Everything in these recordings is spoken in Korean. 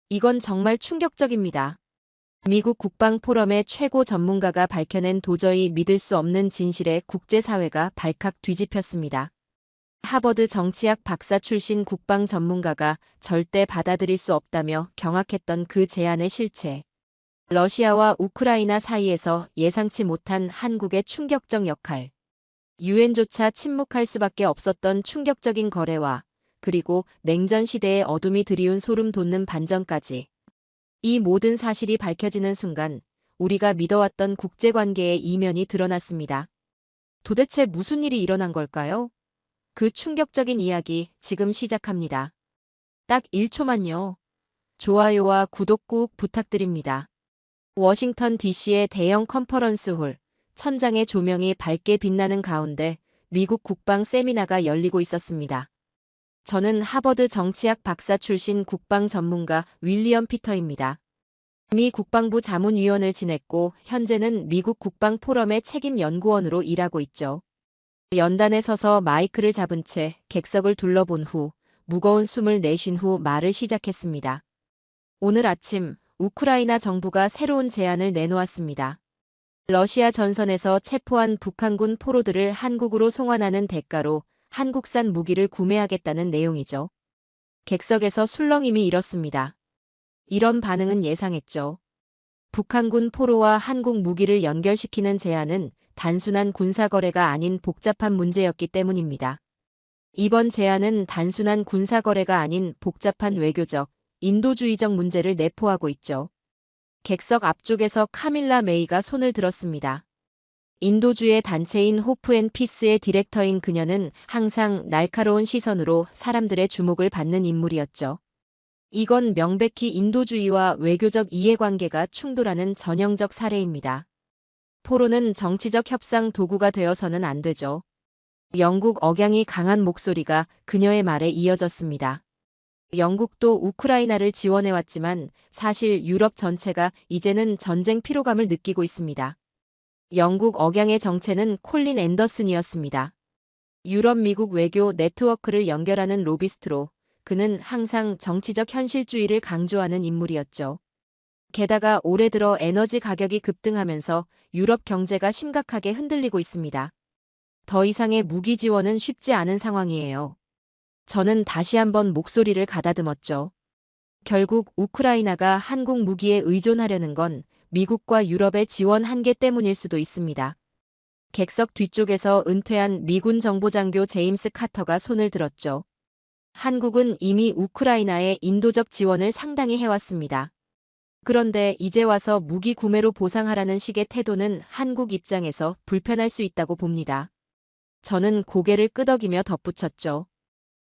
이건 정말 충격적입니다. 미국 국방 포럼의 최고 전문가가 밝혀낸 도저히 믿을 수 없는 진실에 국제사회가 발칵 뒤집혔습니다. 하버드 정치학 박사 출신 국방 전문가가 절대 받아들일 수 없다며 경악했던 그 제안의 실체. 러시아와 우크라이나 사이에서 예상치 못한 한국의 충격적 역할. 유엔조차 침묵할 수밖에 없었던 충격적인 거래와 그리고 냉전 시대의 어둠이 드리운 소름 돋는 반전까지. 이 모든 사실이 밝혀지는 순간 우리가 믿어왔던 국제관계의 이면이 드러났습니다. 도대체 무슨 일이 일어난 걸까요? 그 충격적인 이야기 지금 시작합니다. 딱 1초만요. 좋아요와 구독 꾹 부탁드립니다. 워싱턴 DC의 대형 컨퍼런스 홀, 천장의 조명이 밝게 빛나는 가운데 미국 국방 세미나가 열리고 있었습니다. 저는 하버드 정치학 박사 출신 국방 전문가 윌리엄 피터입니다. 미 국방부 자문위원을 지냈고 현재는 미국 국방 포럼의 책임 연구원으로 일하고 있죠. 연단에 서서 마이크를 잡은 채 객석을 둘러본 후 무거운 숨을 내쉰 후 말을 시작했습니다. 오늘 아침 우크라이나 정부가 새로운 제안을 내놓았습니다. 러시아 전선에서 체포한 북한군 포로들을 한국으로 송환하는 대가로 한국산 무기를 구매하겠다는 내용이죠. 객석에서 술렁임이 일었습니다. 이런 반응은 예상했죠. 북한군 포로와 한국 무기를 연결시키는 제안은 단순한 군사거래가 아닌 복잡한 문제였기 때문입니다. 이번 제안은 단순한 군사거래가 아닌 복잡한 외교적, 인도주의적 문제를 내포하고 있죠. 객석 앞쪽에서 카밀라 메이가 손을 들었습니다. 인도주의 단체인 호프 앤 피스의 디렉터인 그녀는 항상 날카로운 시선으로 사람들의 주목을 받는 인물이었죠. 이건 명백히 인도주의와 외교적 이해관계가 충돌하는 전형적 사례입니다. 포로는 정치적 협상 도구가 되어서는 안 되죠. 영국 억양이 강한 목소리가 그녀의 말에 이어졌습니다. 영국도 우크라이나를 지원해왔지만 사실 유럽 전체가 이제는 전쟁 피로감을 느끼고 있습니다. 영국 억양의 정체는 콜린 앤더슨이었습니다. 유럽 미국 외교 네트워크를 연결하는 로비스트로 그는 항상 정치적 현실주의를 강조하는 인물이었죠. 게다가 올해 들어 에너지 가격이 급등하면서 유럽 경제가 심각하게 흔들리고 있습니다. 더 이상의 무기 지원은 쉽지 않은 상황이에요. 저는 다시 한번 목소리를 가다듬었죠. 결국 우크라이나가 한국 무기에 의존하려는 건 미국과 유럽의 지원 한계 때문일 수도 있습니다. 객석 뒤쪽에서 은퇴한 미군 정보장교 제임스 카터가 손을 들었죠. 한국은 이미 우크라이나에 인도적 지원을 상당히 해왔습니다. 그런데 이제 와서 무기 구매로 보상하라는 식의 태도는 한국 입장에서 불편할 수 있다고 봅니다. 저는 고개를 끄덕이며 덧붙였죠.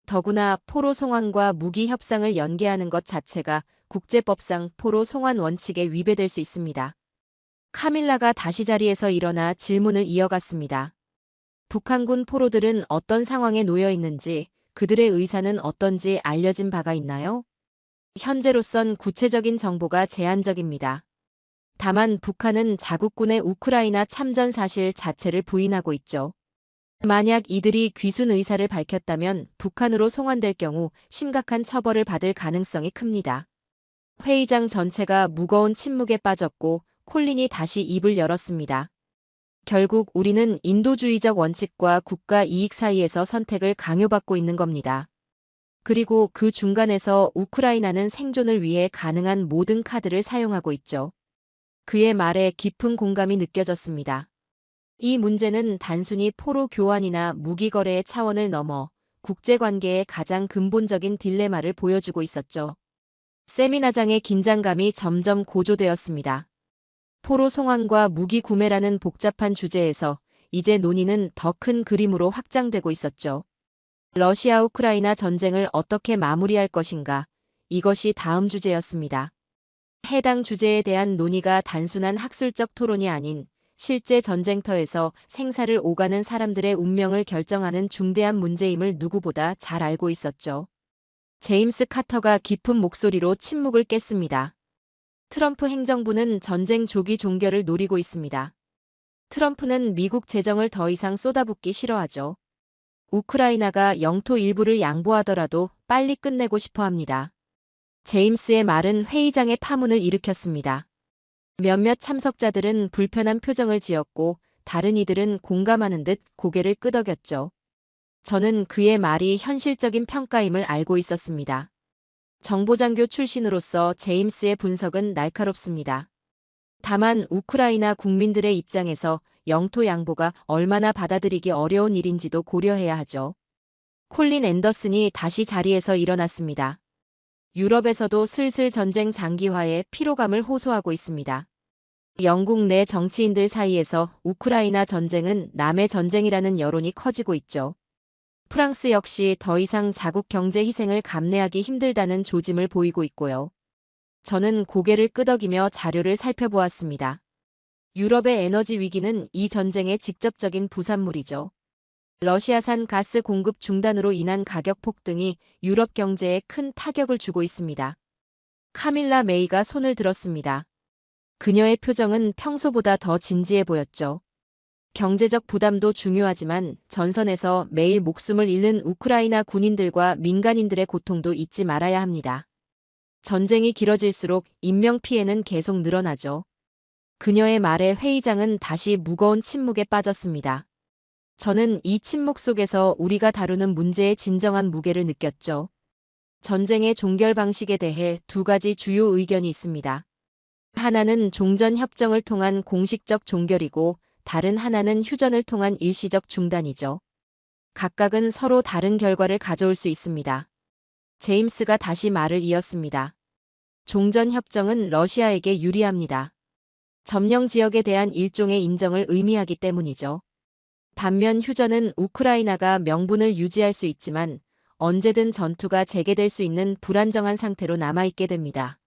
더구나 포로 송환과 무기 협상을 연계하는 것 자체가 국제법상 포로 송환 원칙에 위배될 수 있습니다. 카밀라가 다시 자리에서 일어나 질문을 이어갔습니다. 북한군 포로들은 어떤 상황에 놓여 있는지, 그들의 의사는 어떤지 알려진 바가 있나요? 현재로선 구체적인 정보가 제한적입니다. 다만 북한은 자국군의 우크라이나 참전 사실 자체를 부인하고 있죠. 만약 이들이 귀순 의사를 밝혔다면 북한으로 송환될 경우 심각한 처벌을 받을 가능성이 큽니다. 회의장 전체가 무거운 침묵에 빠졌고 콜린이 다시 입을 열었습니다. 결국 우리는 인도주의적 원칙과 국가 이익 사이에서 선택을 강요받고 있는 겁니다. 그리고 그 중간에서 우크라이나는 생존을 위해 가능한 모든 카드를 사용하고 있죠. 그의 말에 깊은 공감이 느껴졌습니다. 이 문제는 단순히 포로 교환이나 무기 거래의 차원을 넘어 국제관계의 가장 근본적인 딜레마를 보여주고 있었죠. 세미나장의 긴장감이 점점 고조되었습니다. 포로 송환과 무기 구매라는 복잡한 주제에서 이제 논의는 더 큰 그림으로 확장되고 있었죠. 러시아 우크라이나 전쟁을 어떻게 마무리할 것인가, 이것이 다음 주제였습니다. 해당 주제에 대한 논의가 단순한 학술적 토론이 아닌 실제 전쟁터에서 생사를 오가는 사람들의 운명을 결정하는 중대한 문제임을 누구보다 잘 알고 있었죠. 제임스 카터가 깊은 목소리로 침묵을 깼습니다. 트럼프 행정부는 전쟁 조기 종결을 노리고 있습니다. 트럼프는 미국 재정을 더 이상 쏟아붓기 싫어하죠. 우크라이나가 영토 일부를 양보하더라도 빨리 끝내고 싶어 합니다. 제임스의 말은 회의장의 파문을 일으켰습니다. 몇몇 참석자들은 불편한 표정을 지었고 다른 이들은 공감하는 듯 고개를 끄덕였죠. 저는 그의 말이 현실적인 평가임을 알고 있었습니다. 정보장교 출신으로서 제임스의 분석은 날카롭습니다. 다만 우크라이나 국민들의 입장에서 영토 양보가 얼마나 받아들이기 어려운 일인지도 고려해야 하죠. 콜린 앤더슨이 다시 자리에서 일어났습니다. 유럽에서도 슬슬 전쟁 장기화에 피로감을 호소하고 있습니다. 영국 내 정치인들 사이에서 우크라이나 전쟁은 남의 전쟁이라는 여론이 커지고 있죠. 프랑스 역시 더 이상 자국 경제 희생을 감내하기 힘들다는 조짐을 보이고 있고요. 저는 고개를 끄덕이며 자료를 살펴보았습니다. 유럽의 에너지 위기는 이 전쟁의 직접적인 부산물이죠. 러시아산 가스 공급 중단으로 인한 가격 폭등이 유럽 경제에 큰 타격을 주고 있습니다. 카밀라 메이가 손을 들었습니다. 그녀의 표정은 평소보다 더 진지해 보였죠. 경제적 부담도 중요하지만 전선에서 매일 목숨을 잃는 우크라이나 군인들과 민간인들의 고통도 잊지 말아야 합니다. 전쟁이 길어질수록 인명피해는 계속 늘어나죠. 그녀의 말에 회의장은 다시 무거운 침묵에 빠졌습니다. 저는 이 침묵 속에서 우리가 다루는 문제의 진정한 무게를 느꼈죠. 전쟁의 종결 방식에 대해 두 가지 주요 의견이 있습니다. 하나는 종전 협정을 통한 공식적 종결이고 다른 하나는 휴전을 통한 일시적 중단이죠. 각각은 서로 다른 결과를 가져올 수 있습니다. 제임스가 다시 말을 이었습니다. 종전 협정은 러시아에게 유리합니다. 점령 지역에 대한 일종의 인정을 의미하기 때문이죠. 반면 휴전은 우크라이나가 명분을 유지할 수 있지만 언제든 전투가 재개될 수 있는 불안정한 상태로 남아있게 됩니다.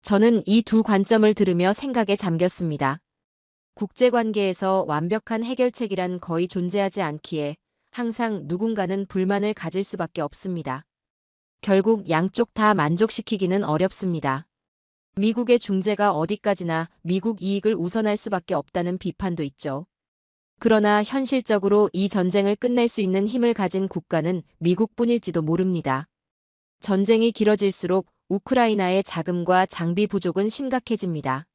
저는 이 두 관점을 들으며 생각에 잠겼습니다. 국제관계에서 완벽한 해결책이란 거의 존재하지 않기에 항상 누군가는 불만을 가질 수밖에 없습니다. 결국 양쪽 다 만족시키기는 어렵습니다. 미국의 중재가 어디까지나 미국 이익을 우선할 수밖에 없다는 비판도 있죠. 그러나 현실적으로 이 전쟁을 끝낼 수 있는 힘을 가진 국가는 미국뿐일지도 모릅니다. 전쟁이 길어질수록 우크라이나의 자금과 장비 부족은 심각해집니다.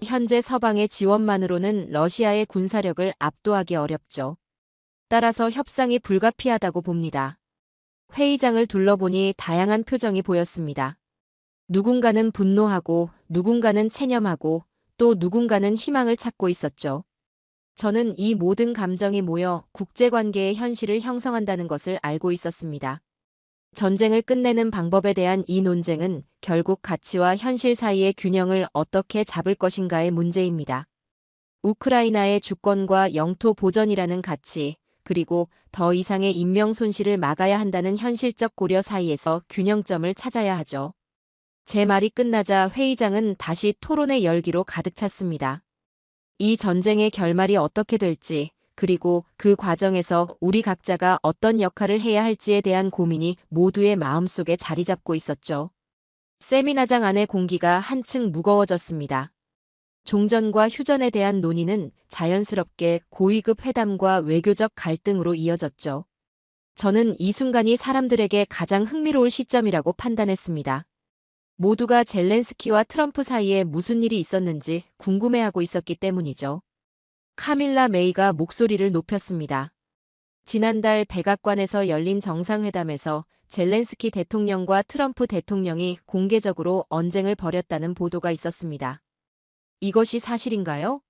현재 서방의 지원만으로는 러시아의 군사력을 압도하기 어렵죠. 따라서 협상이 불가피하다고 봅니다. 회의장을 둘러보니 다양한 표정이 보였습니다. 누군가는 분노하고 누군가는 체념하고 또 누군가는 희망을 찾고 있었죠. 저는 이 모든 감정이 모여 국제관계의 현실을 형성한다는 것을 알고 있었습니다. 전쟁을 끝내는 방법에 대한 이 논쟁은 결국 가치와 현실 사이의 균형을 어떻게 잡을 것인가의 문제입니다. 우크라이나의 주권과 영토 보전이라는 가치, 그리고 더 이상의 인명 손실을 막아야 한다는 현실적 고려 사이에서 균형점을 찾아야 하죠. 제 말이 끝나자 회의장은 다시 토론의 열기로 가득 찼습니다. 이 전쟁의 결말이 어떻게 될지, 그리고 그 과정에서 우리 각자가 어떤 역할을 해야 할지에 대한 고민이 모두의 마음속에 자리 잡고 있었죠. 세미나장 안의 공기가 한층 무거워졌습니다. 종전과 휴전에 대한 논의는 자연스럽게 고위급 회담과 외교적 갈등으로 이어졌죠. 저는 이 순간이 사람들에게 가장 흥미로울 시점이라고 판단했습니다. 모두가 젤렌스키와 트럼프 사이에 무슨 일이 있었는지 궁금해하고 있었기 때문이죠. 카밀라 메이가 목소리를 높였습니다. 지난달 백악관에서 열린 정상회담에서 젤렌스키 대통령과 트럼프 대통령이 공개적으로 언쟁을 벌였다는 보도가 있었습니다. 이것이 사실인가요?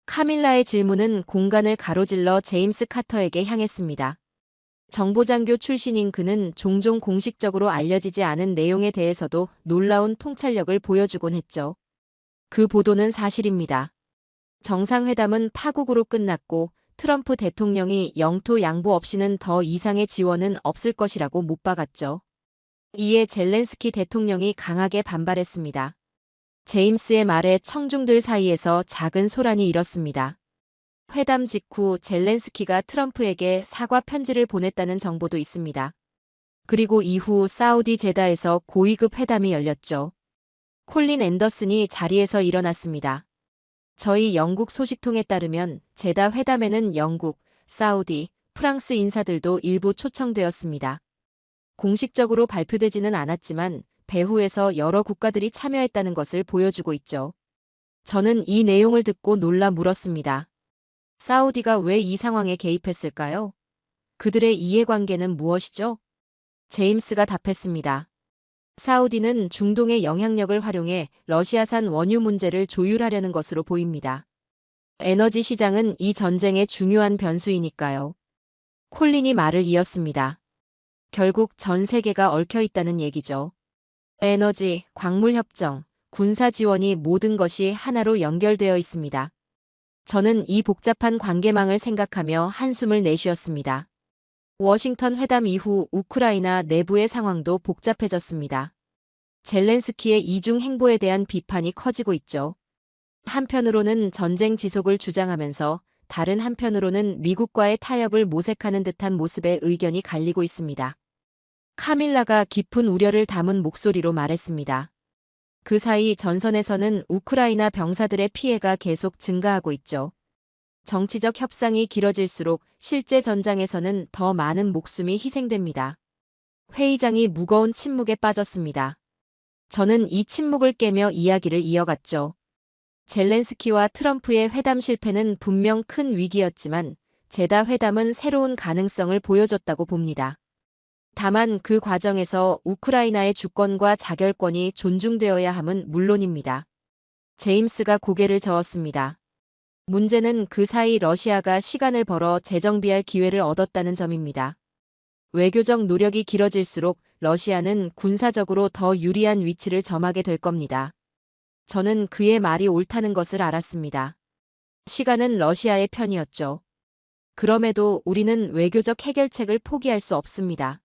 카밀라의 질문은 공간을 가로질러 제임스 카터에게 향했습니다. 정보장교 출신인 그는 종종 공식적으로 알려지지 않은 내용에 대해서도 놀라운 통찰력을 보여주곤 했죠. 그 보도는 사실입니다. 정상회담은 파국으로 끝났고 트럼프 대통령이 영토 양보 없이는 더 이상의 지원은 없을 것이라고 못 박았죠. 이에 젤렌스키 대통령이 강하게 반발했습니다. 제임스의 말에 청중들 사이에서 작은 소란이 일었습니다. 회담 직후 젤렌스키가 트럼프에게 사과 편지를 보냈다는 정보도 있습니다. 그리고 이후 사우디 제다에서 고위급 회담이 열렸죠. 콜린 앤더슨이 자리에서 일어났습니다. 저희 영국 소식통에 따르면 제다 회담에는 영국, 사우디, 프랑스 인사들도 일부 초청되었습니다. 공식적으로 발표되지는 않았지만 배후에서 여러 국가들이 참여했다는 것을 보여주고 있죠. 저는 이 내용을 듣고 놀라 물었습니다. 사우디가 왜 이 상황에 개입했을까요? 그들의 이해관계는 무엇이죠? 제임스가 답했습니다. 사우디는 중동의 영향력을 활용해 러시아산 원유 문제를 조율하려는 것으로 보입니다. 에너지 시장은 이 전쟁의 중요한 변수이니까요. 콜린이 말을 이었습니다. 결국 전 세계가 얽혀 있다는 얘기죠. 에너지, 광물 협정, 군사 지원이 모든 것이 하나로 연결되어 있습니다. 저는 이 복잡한 관계망을 생각하며 한숨을 내쉬었습니다. 워싱턴 회담 이후 우크라이나 내부의 상황도 복잡해졌습니다. 젤렌스키의 이중 행보에 대한 비판이 커지고 있죠. 한편으로는 전쟁 지속을 주장하면서 다른 한편으로는 미국과의 타협을 모색하는 듯한 모습에 의견이 갈리고 있습니다. 카밀라가 깊은 우려를 담은 목소리로 말했습니다. 그 사이 전선에서는 우크라이나 병사들의 피해가 계속 증가하고 있죠. 정치적 협상이 길어질수록 실제 전장에서는 더 많은 목숨이 희생됩니다. 회의장이 무거운 침묵에 빠졌습니다. 저는 이 침묵을 깨며 이야기를 이어갔죠. 젤렌스키와 트럼프의 회담 실패는 분명 큰 위기였지만 제다 회담은 새로운 가능성을 보여줬다고 봅니다. 다만 그 과정에서 우크라이나의 주권과 자결권이 존중되어야 함은 물론입니다. 제임스가 고개를 저었습니다. 문제는 그 사이 러시아가 시간을 벌어 재정비할 기회를 얻었다는 점입니다. 외교적 노력이 길어질수록 러시아는 군사적으로 더 유리한 위치를 점하게 될 겁니다. 저는 그의 말이 옳다는 것을 알았습니다. 시간은 러시아의 편이었죠. 그럼에도 우리는 외교적 해결책을 포기할 수 없습니다.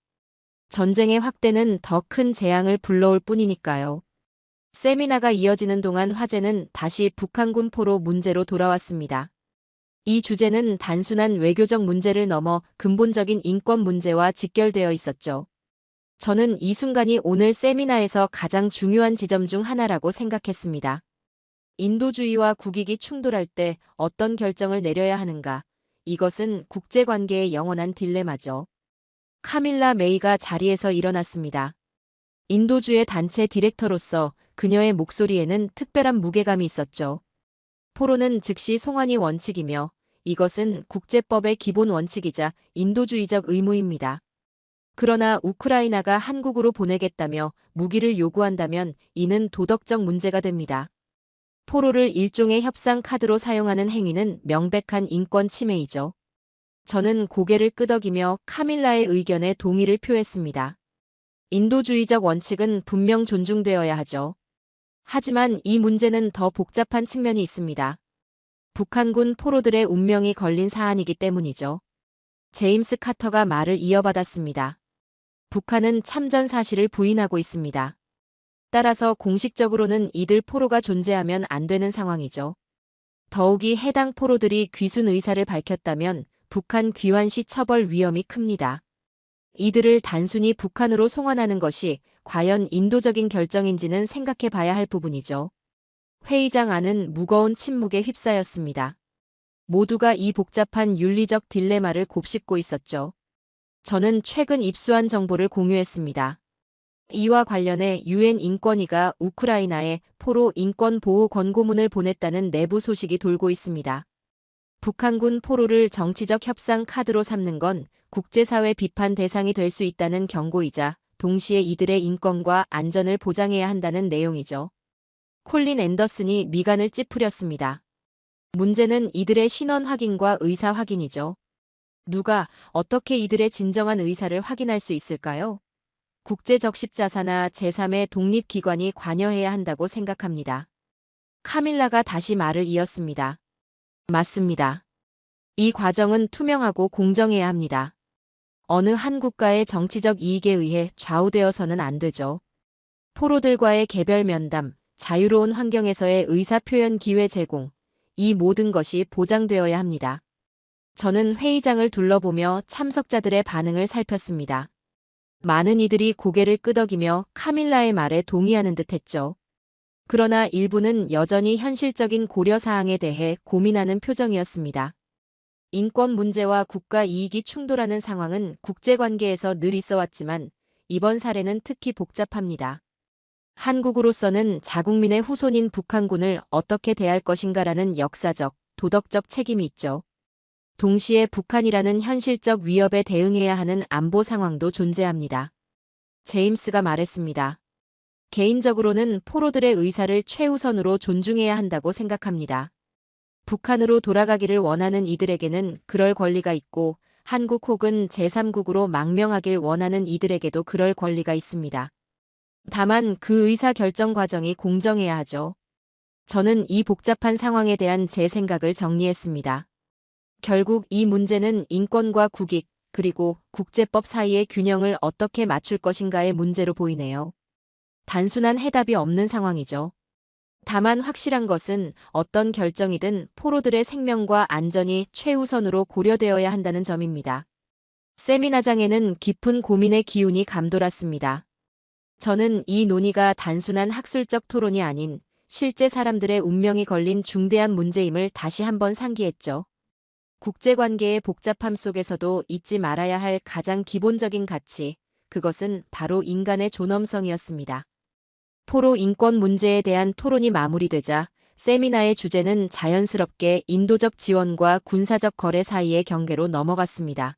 전쟁의 확대는 더 큰 재앙을 불러올 뿐이니까요. 세미나가 이어지는 동안 화제는 다시 북한군 포로 문제로 돌아왔습니다. 이 주제는 단순한 외교적 문제를 넘어 근본적인 인권 문제와 직결되어 있었죠. 저는 이 순간이 오늘 세미나에서 가장 중요한 지점 중 하나라고 생각했습니다. 인도주의와 국익이 충돌할 때 어떤 결정을 내려야 하는가? 이것은 국제관계의 영원한 딜레마죠. 카밀라 메이가 자리에서 일어났습니다. 인도주의 단체 디렉터로서 그녀의 목소리에는 특별한 무게감이 있었죠. 포로는 즉시 송환이 원칙이며 이것은 국제법의 기본 원칙이자 인도주의적 의무입니다. 그러나 우크라이나가 한국으로 보내겠다며 무기를 요구한다면 이는 도덕적 문제가 됩니다. 포로를 일종의 협상 카드로 사용하는 행위는 명백한 인권 침해이죠. 저는 고개를 끄덕이며 카밀라의 의견에 동의를 표했습니다. 인도주의적 원칙은 분명 존중되어야 하죠. 하지만 이 문제는 더 복잡한 측면이 있습니다. 북한군 포로들의 운명이 걸린 사안이기 때문이죠. 제임스 카터가 말을 이어받았습니다. 북한은 참전 사실을 부인하고 있습니다. 따라서 공식적으로는 이들 포로가 존재하면 안 되는 상황이죠. 더욱이 해당 포로들이 귀순 의사를 밝혔다면 북한 귀환시 처벌 위험이 큽니다. 이들을 단순히 북한으로 송환하는 것이 과연 인도적인 결정인지는 생각해 봐야 할 부분이죠. 회의장 안은 무거운 침묵에 휩싸였습니다. 모두가 이 복잡한 윤리적 딜레마를 곱씹고 있었죠. 저는 최근 입수한 정보를 공유했습니다. 이와 관련해 유엔 인권위가 우크라이나에 포로 인권 보호 권고문을 보냈다는 내부 소식이 돌고 있습니다. 북한군 포로를 정치적 협상 카드로 삼는 건 국제사회 비판 대상이 될 수 있다는 경고이자 동시에 이들의 인권과 안전을 보장해야 한다는 내용이죠. 콜린 앤더슨이 미간을 찌푸렸습니다. 문제는 이들의 신원 확인과 의사 확인이죠. 누가 어떻게 이들의 진정한 의사를 확인할 수 있을까요? 국제적십자사나 제3의 독립기관이 관여해야 한다고 생각합니다. 카밀라가 다시 말을 이었습니다. 맞습니다. 이 과정은 투명하고 공정해야 합니다. 어느 한 국가의 정치적 이익에 의해 좌우되어서는 안 되죠. 포로들과의 개별 면담, 자유로운 환경에서의 의사표현 기회 제공, 이 모든 것이 보장되어야 합니다. 저는 회의장을 둘러보며 참석자들의 반응을 살폈습니다. 많은 이들이 고개를 끄덕이며 카밀라의 말에 동의하는 듯했죠. 그러나 일부는 여전히 현실적인 고려사항에 대해 고민하는 표정이었습니다. 인권 문제와 국가 이익이 충돌하는 상황은 국제관계에서 늘 있어왔지만 이번 사례는 특히 복잡합니다. 한국으로서는 자국민의 후손인 북한군을 어떻게 대할 것인가라는 역사적, 도덕적 책임이 있죠. 동시에 북한이라는 현실적 위협에 대응해야 하는 안보 상황도 존재합니다. 제임스가 말했습니다. 개인적으로는 포로들의 의사를 최우선으로 존중해야 한다고 생각합니다. 북한으로 돌아가기를 원하는 이들에게는 그럴 권리가 있고 한국 혹은 제3국으로 망명하길 원하는 이들에게도 그럴 권리가 있습니다. 다만 그 의사 결정 과정이 공정해야 하죠. 저는 이 복잡한 상황에 대한 제 생각을 정리했습니다. 결국 이 문제는 인권과 국익, 그리고 국제법 사이의 균형을 어떻게 맞출 것인가의 문제로 보이네요. 단순한 해답이 없는 상황이죠. 다만 확실한 것은 어떤 결정이든 포로들의 생명과 안전이 최우선으로 고려되어야 한다는 점입니다. 세미나장에는 깊은 고민의 기운이 감돌았습니다. 저는 이 논의가 단순한 학술적 토론이 아닌 실제 사람들의 운명이 걸린 중대한 문제임을 다시 한번 상기했죠. 국제관계의 복잡함 속에서도 잊지 말아야 할 가장 기본적인 가치, 그것은 바로 인간의 존엄성이었습니다. 포로 인권 문제에 대한 토론이 마무리되자 세미나의 주제는 자연스럽게 인도적 지원과 군사적 거래 사이의 경계로 넘어갔습니다.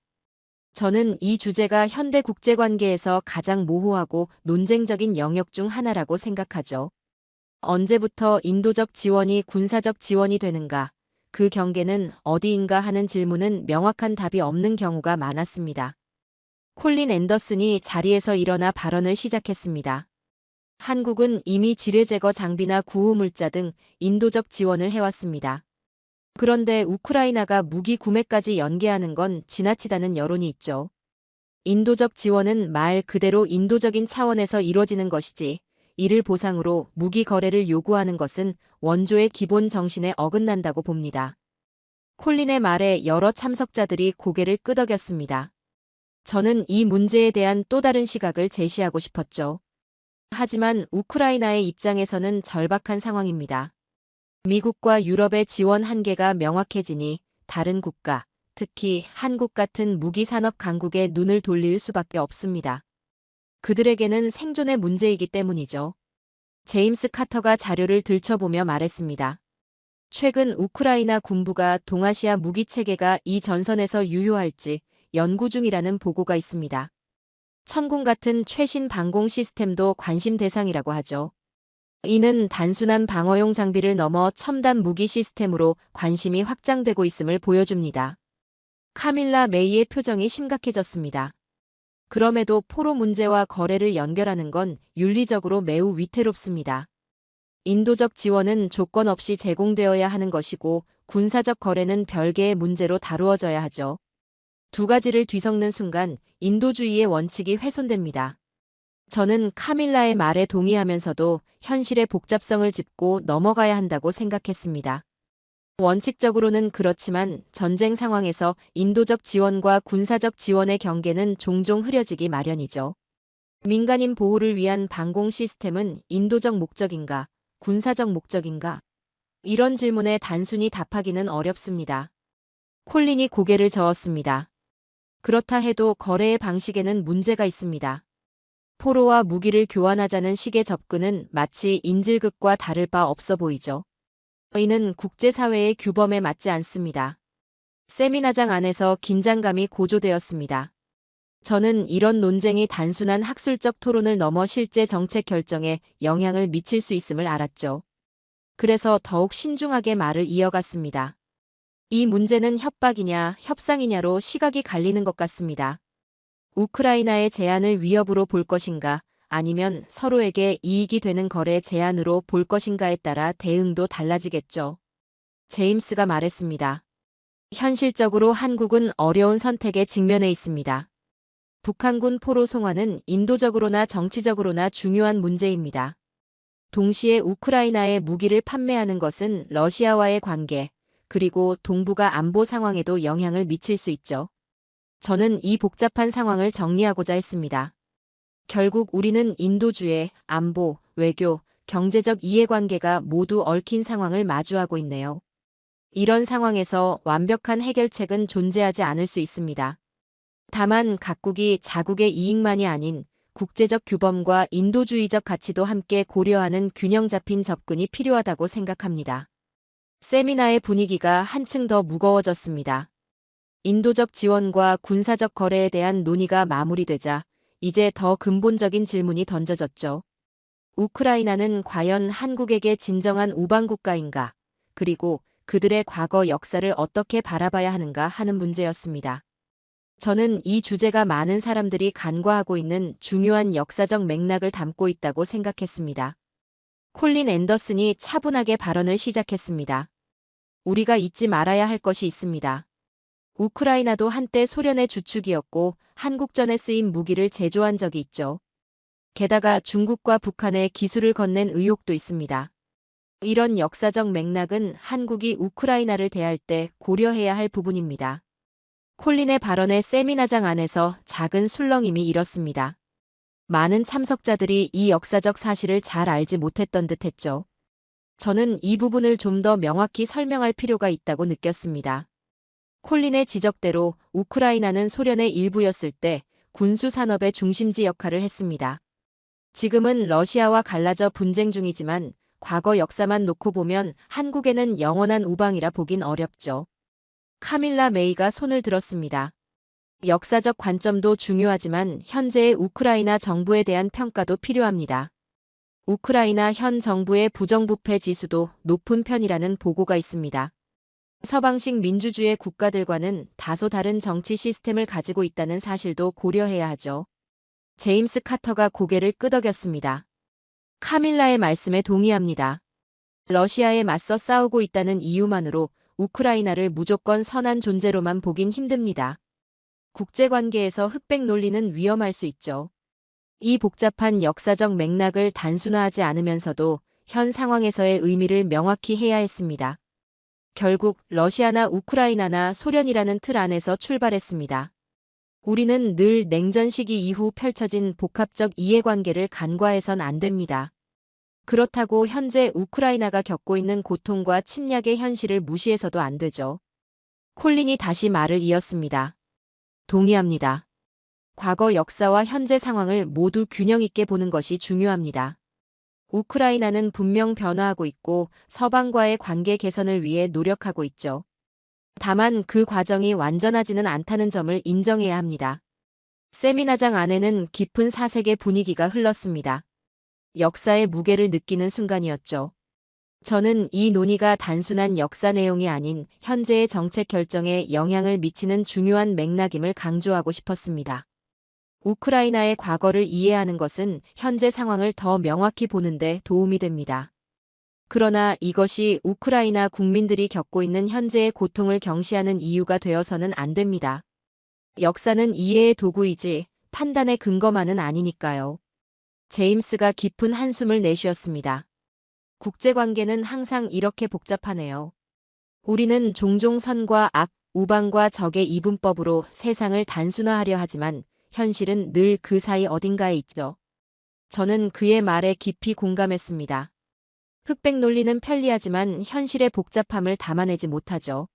저는 이 주제가 현대 국제관계에서 가장 모호하고 논쟁적인 영역 중 하나라고 생각하죠. 언제부터 인도적 지원이 군사적 지원이 되는가? 그 경계는 어디인가 하는 질문은 명확한 답이 없는 경우가 많았습니다. 콜린 앤더슨이 자리에서 일어나 발언을 시작했습니다. 한국은 이미 지뢰 제거 장비나 구호물자 등 인도적 지원을 해왔습니다. 그런데 우크라이나가 무기 구매까지 연계하는 건 지나치다는 여론이 있죠. 인도적 지원은 말 그대로 인도적인 차원에서 이루어지는 것이지, 이를 보상으로 무기 거래를 요구하는 것은 원조의 기본 정신에 어긋난다고 봅니다. 콜린의 말에 여러 참석자들이 고개를 끄덕였습니다. 저는 이 문제에 대한 또 다른 시각을 제시하고 싶었죠. 하지만 우크라이나의 입장에서는 절박한 상황입니다. 미국과 유럽의 지원 한계가 명확해지니 다른 국가, 특히 한국 같은 무기 산업 강국에 눈을 돌릴 수밖에 없습니다. 그들에게는 생존의 문제이기 때문이죠. 제임스 카터가 자료를 들춰보며 말했습니다. 최근 우크라이나 군부가 동아시아 무기 체계가 이 전선에서 유효할지 연구 중이라는 보고가 있습니다. 천궁 같은 최신 방공 시스템도 관심 대상이라고 하죠. 이는 단순한 방어용 장비를 넘어 첨단 무기 시스템으로 관심이 확장되고 있음을 보여줍니다. 카밀라 메이의 표정이 심각해졌습니다. 그럼에도 포로 문제와 거래를 연결하는 건 윤리적으로 매우 위태롭습니다. 인도적 지원은 조건 없이 제공되어야 하는 것이고 군사적 거래는 별개의 문제로 다루어져야 하죠. 두 가지를 뒤섞는 순간 인도주의의 원칙이 훼손됩니다. 저는 카밀라의 말에 동의하면서도 현실의 복잡성을 짚고 넘어가야 한다고 생각했습니다. 원칙적으로는 그렇지만 전쟁 상황에서 인도적 지원과 군사적 지원의 경계는 종종 흐려지기 마련이죠. 민간인 보호를 위한 방공 시스템은 인도적 목적인가, 군사적 목적인가? 이런 질문에 단순히 답하기는 어렵습니다. 콜린이 고개를 저었습니다. 그렇다 해도 거래의 방식에는 문제가 있습니다. 포로와 무기를 교환하자는 식의 접근은 마치 인질극과 다를 바 없어 보이죠. 이는 국제사회의 규범에 맞지 않습니다. 세미나장 안에서 긴장감이 고조되었습니다. 저는 이런 논쟁이 단순한 학술적 토론을 넘어 실제 정책 결정에 영향을 미칠 수 있음을 알았죠. 그래서 더욱 신중하게 말을 이어갔습니다. 이 문제는 협박이냐 협상이냐로 시각이 갈리는 것 같습니다. 우크라이나의 제안을 위협으로 볼 것인가, 아니면 서로에게 이익이 되는 거래 제안으로 볼 것인가에 따라 대응도 달라지겠죠. 제임스가 말했습니다. 현실적으로 한국은 어려운 선택에 직면해 있습니다. 북한군 포로 송환은 인도적으로나 정치적으로나 중요한 문제입니다. 동시에 우크라이나에 무기를 판매하는 것은 러시아와의 관계, 그리고 동북아 안보 상황에도 영향을 미칠 수 있죠. 저는 이 복잡한 상황을 정리하고자 했습니다. 결국 우리는 인도주의, 안보, 외교, 경제적 이해관계가 모두 얽힌 상황을 마주하고 있네요. 이런 상황에서 완벽한 해결책은 존재하지 않을 수 있습니다. 다만 각국이 자국의 이익만이 아닌 국제적 규범과 인도주의적 가치도 함께 고려하는 균형 잡힌 접근이 필요하다고 생각합니다. 세미나의 분위기가 한층 더 무거워졌습니다. 인도적 지원과 군사적 거래에 대한 논의가 마무리되자 이제 더 근본적인 질문이 던져졌죠. 우크라이나는 과연 한국에게 진정한 우방국가인가? 그리고 그들의 과거 역사를 어떻게 바라봐야 하는가 하는 문제였습니다. 저는 이 주제가 많은 사람들이 간과하고 있는 중요한 역사적 맥락을 담고 있다고 생각했습니다. 콜린 앤더슨이 차분하게 발언을 시작했습니다. 우리가 잊지 말아야 할 것이 있습니다. 우크라이나도 한때 소련의 주축이었고 한국전에 쓰인 무기를 제조한 적이 있죠. 게다가 중국과 북한의 기술을 건넨 의혹도 있습니다. 이런 역사적 맥락은 한국이 우크라이나를 대할 때 고려해야 할 부분입니다. 콜린의 발언에 세미나장 안에서 작은 술렁임이 일었습니다. 많은 참석자들이 이 역사적 사실을 잘 알지 못했던 듯했죠. 저는 이 부분을 좀 더 명확히 설명할 필요가 있다고 느꼈습니다. 콜린의 지적대로 우크라이나는 소련의 일부였을 때 군수 산업의 중심지 역할을 했습니다. 지금은 러시아와 갈라져 분쟁 중이지만 과거 역사만 놓고 보면 한국에는 영원한 우방이라 보긴 어렵죠. 카밀라 메이가 손을 들었습니다. 역사적 관점도 중요하지만 현재의 우크라이나 정부에 대한 평가도 필요합니다. 우크라이나 현 정부의 부정부패 지수도 높은 편이라는 보고가 있습니다. 서방식 민주주의 국가들과는 다소 다른 정치 시스템을 가지고 있다는 사실도 고려해야 하죠. 제임스 카터가 고개를 끄덕였습니다. 카밀라의 말씀에 동의합니다. 러시아에 맞서 싸우고 있다는 이유만으로 우크라이나를 무조건 선한 존재로만 보긴 힘듭니다. 국제관계에서 흑백 논리는 위험할 수 있죠. 이 복잡한 역사적 맥락을 단순화하지 않으면서도 현 상황에서의 의미를 명확히 해야 했습니다. 결국 러시아나 우크라이나나 소련이라는 틀 안에서 출발했습니다. 우리는 늘 냉전 시기 이후 펼쳐진 복합적 이해관계를 간과해선 안 됩니다. 그렇다고 현재 우크라이나가 겪고 있는 고통과 침략의 현실을 무시해서도 안 되죠. 콜린이 다시 말을 이었습니다. 동의합니다. 과거 역사와 현재 상황을 모두 균형 있게 보는 것이 중요합니다. 우크라이나는 분명 변화하고 있고 서방과의 관계 개선을 위해 노력하고 있죠. 다만 그 과정이 완전하지는 않다는 점을 인정해야 합니다. 세미나장 안에는 깊은 사색의 분위기가 흘렀습니다. 역사의 무게를 느끼는 순간이었죠. 저는 이 논의가 단순한 역사 내용이 아닌 현재의 정책 결정에 영향을 미치는 중요한 맥락임을 강조하고 싶었습니다. 우크라이나의 과거를 이해하는 것은 현재 상황을 더 명확히 보는데 도움이 됩니다. 그러나 이것이 우크라이나 국민들이 겪고 있는 현재의 고통을 경시하는 이유가 되어서는 안 됩니다. 역사는 이해의 도구이지 판단의 근거만은 아니니까요. 제임스가 깊은 한숨을 내쉬었습니다. 국제관계는 항상 이렇게 복잡하네요. 우리는 종종 선과 악, 우방과 적의 이분법으로 세상을 단순화하려 하지만 현실은 늘 그 사이 어딘가에 있죠. 저는 그의 말에 깊이 공감했습니다. 흑백 논리는 편리하지만 현실의 복잡함을 담아내지 못하죠.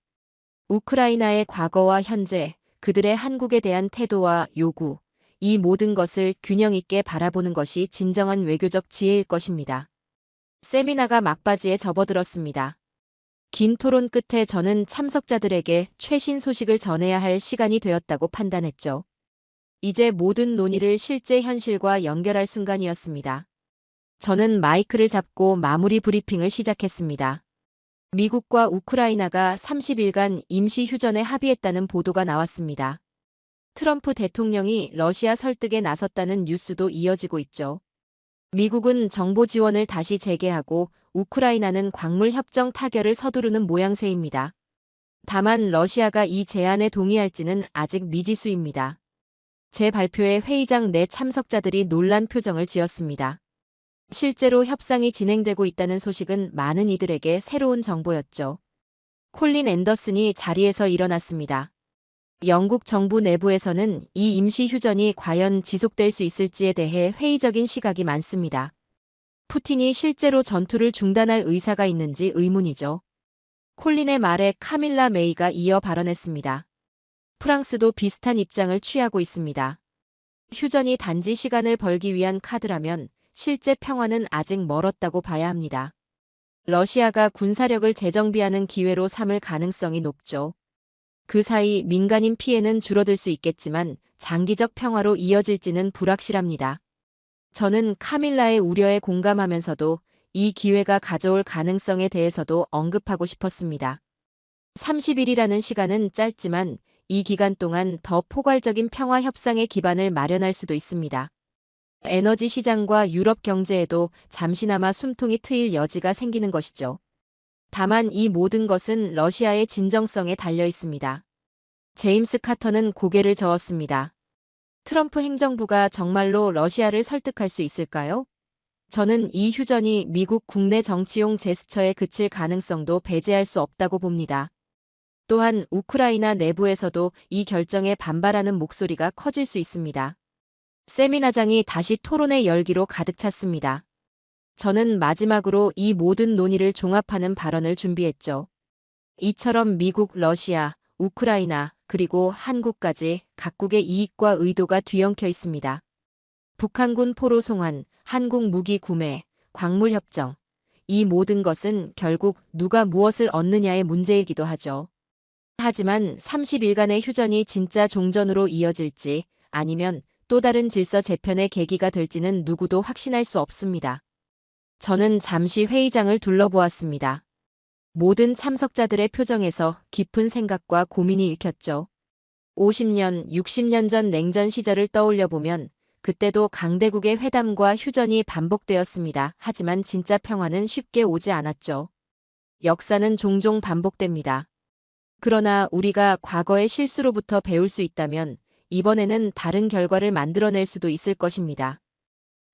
우크라이나의 과거와 현재, 그들의 한국에 대한 태도와 요구, 이 모든 것을 균형 있게 바라보는 것이 진정한 외교적 지혜일 것입니다. 세미나가 막바지에 접어들었습니다. 긴 토론 끝에 저는 참석자들에게 최신 소식을 전해야 할 시간이 되었다고 판단했죠. 이제 모든 논의를 실제 현실과 연결할 순간이었습니다. 저는 마이크를 잡고 마무리 브리핑을 시작했습니다. 미국과 우크라이나가 30일간 임시 휴전에 합의했다는 보도가 나왔습니다. 트럼프 대통령이 러시아 설득에 나섰다는 뉴스도 이어지고 있죠. 미국은 정보 지원을 다시 재개하고 우크라이나는 광물 협정 타결을 서두르는 모양새입니다. 다만 러시아가 이 제안에 동의할지는 아직 미지수입니다. 제 발표에 회의장 내 참석자들이 놀란 표정을 지었습니다. 실제로 협상이 진행되고 있다는 소식은 많은 이들에게 새로운 정보였죠. 콜린 앤더슨이 자리에서 일어났습니다. 영국 정부 내부에서는 이 임시 휴전이 과연 지속될 수 있을지에 대해 회의적인 시각이 많습니다. 푸틴이 실제로 전투를 중단할 의사가 있는지 의문이죠. 콜린의 말에 카밀라 메이가 이어 발언했습니다. 프랑스도 비슷한 입장을 취하고 있습니다. 휴전이 단지 시간을 벌기 위한 카드라면 실제 평화는 아직 멀었다고 봐야 합니다. 러시아가 군사력을 재정비하는 기회로 삼을 가능성이 높죠. 그 사이 민간인 피해는 줄어들 수 있겠지만 장기적 평화로 이어질지는 불확실합니다. 저는 카밀라의 우려에 공감하면서도 이 기회가 가져올 가능성에 대해서도 언급하고 싶었습니다. 30일이라는 시간은 짧지만 이 기간 동안 더 포괄적인 평화 협상의 기반을 마련할 수도 있습니다. 에너지 시장과 유럽 경제에도 잠시나마 숨통이 트일 여지가 생기는 것이죠. 다만 이 모든 것은 러시아의 진정성에 달려 있습니다. 제임스 카터는 고개를 저었습니다. 트럼프 행정부가 정말로 러시아를 설득할 수 있을까요? 저는 이 휴전이 미국 국내 정치용 제스처에 그칠 가능성도 배제할 수 없다고 봅니다. 또한 우크라이나 내부에서도 이 결정에 반발하는 목소리가 커질 수 있습니다. 세미나장이 다시 토론의 열기로 가득 찼습니다. 저는 마지막으로 이 모든 논의를 종합하는 발언을 준비했죠. 이처럼 미국, 러시아, 우크라이나, 그리고 한국까지 각국의 이익과 의도가 뒤엉켜 있습니다. 북한군 포로 송환, 한국 무기 구매, 광물 협정. 이 모든 것은 결국 누가 무엇을 얻느냐의 문제이기도 하죠. 하지만 30일간의 휴전이 진짜 종전으로 이어질지 아니면 또 다른 질서 재편의 계기가 될지는 누구도 확신할 수 없습니다. 저는 잠시 회의장을 둘러보았습니다. 모든 참석자들의 표정에서 깊은 생각과 고민이 읽혔죠. 50년, 60년 전 냉전 시절을 떠올려보면 그때도 강대국의 회담과 휴전이 반복되었습니다. 하지만 진짜 평화는 쉽게 오지 않았죠. 역사는 종종 반복됩니다. 그러나 우리가 과거의 실수로부터 배울 수 있다면 이번에는 다른 결과를 만들어낼 수도 있을 것입니다.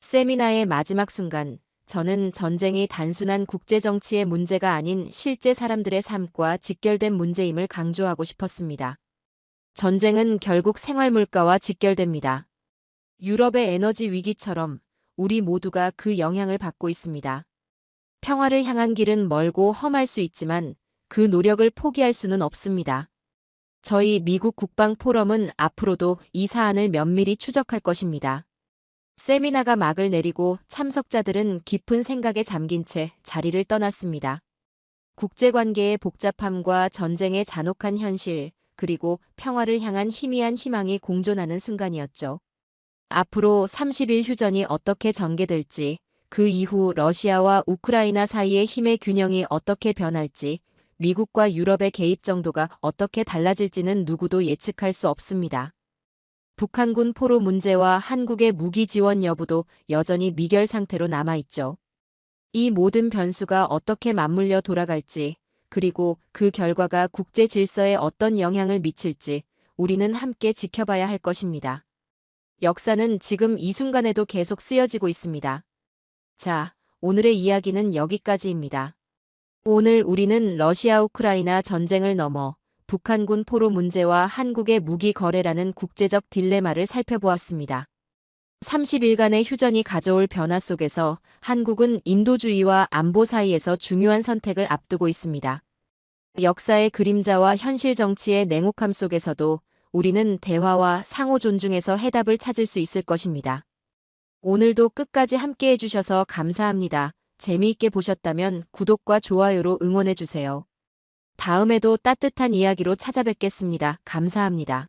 세미나의 마지막 순간, 저는 전쟁이 단순한 국제정치의 문제가 아닌 실제 사람들의 삶과 직결된 문제임을 강조하고 싶었습니다. 전쟁은 결국 생활물가와 직결됩니다. 유럽의 에너지 위기처럼 우리 모두가 그 영향을 받고 있습니다. 평화를 향한 길은 멀고 험할 수 있지만 그 노력을 포기할 수는 없습니다. 저희 미국 국방포럼은 앞으로도 이 사안을 면밀히 추적할 것입니다. 세미나가 막을 내리고 참석자들은 깊은 생각에 잠긴 채 자리를 떠났습니다. 국제관계의 복잡함과 전쟁의 잔혹한 현실, 그리고 평화를 향한 희미한 희망이 공존하는 순간이었죠. 앞으로 30일 휴전이 어떻게 전개될지, 그 이후 러시아와 우크라이나 사이의 힘의 균형이 어떻게 변할지, 미국과 유럽의 개입 정도가 어떻게 달라질지는 누구도 예측할 수 없습니다. 북한군 포로 문제와 한국의 무기 지원 여부도 여전히 미결 상태로 남아있죠. 이 모든 변수가 어떻게 맞물려 돌아갈지, 그리고 그 결과가 국제 질서에 어떤 영향을 미칠지 우리는 함께 지켜봐야 할 것입니다. 역사는 지금 이 순간에도 계속 쓰여지고 있습니다. 자, 오늘의 이야기는 여기까지입니다. 오늘 우리는 러시아 우크라이나 전쟁을 넘어 북한군 포로 문제와 한국의 무기 거래라는 국제적 딜레마를 살펴보았습니다. 30일간의 휴전이 가져올 변화 속에서 한국은 인도주의와 안보 사이에서 중요한 선택을 앞두고 있습니다. 역사의 그림자와 현실 정치의 냉혹함 속에서도 우리는 대화와 상호 존중에서 해답을 찾을 수 있을 것입니다. 오늘도 끝까지 함께 해주셔서 감사합니다. 재미있게 보셨다면 구독과 좋아요로 응원해주세요. 다음에도 따뜻한 이야기로 찾아뵙겠습니다. 감사합니다.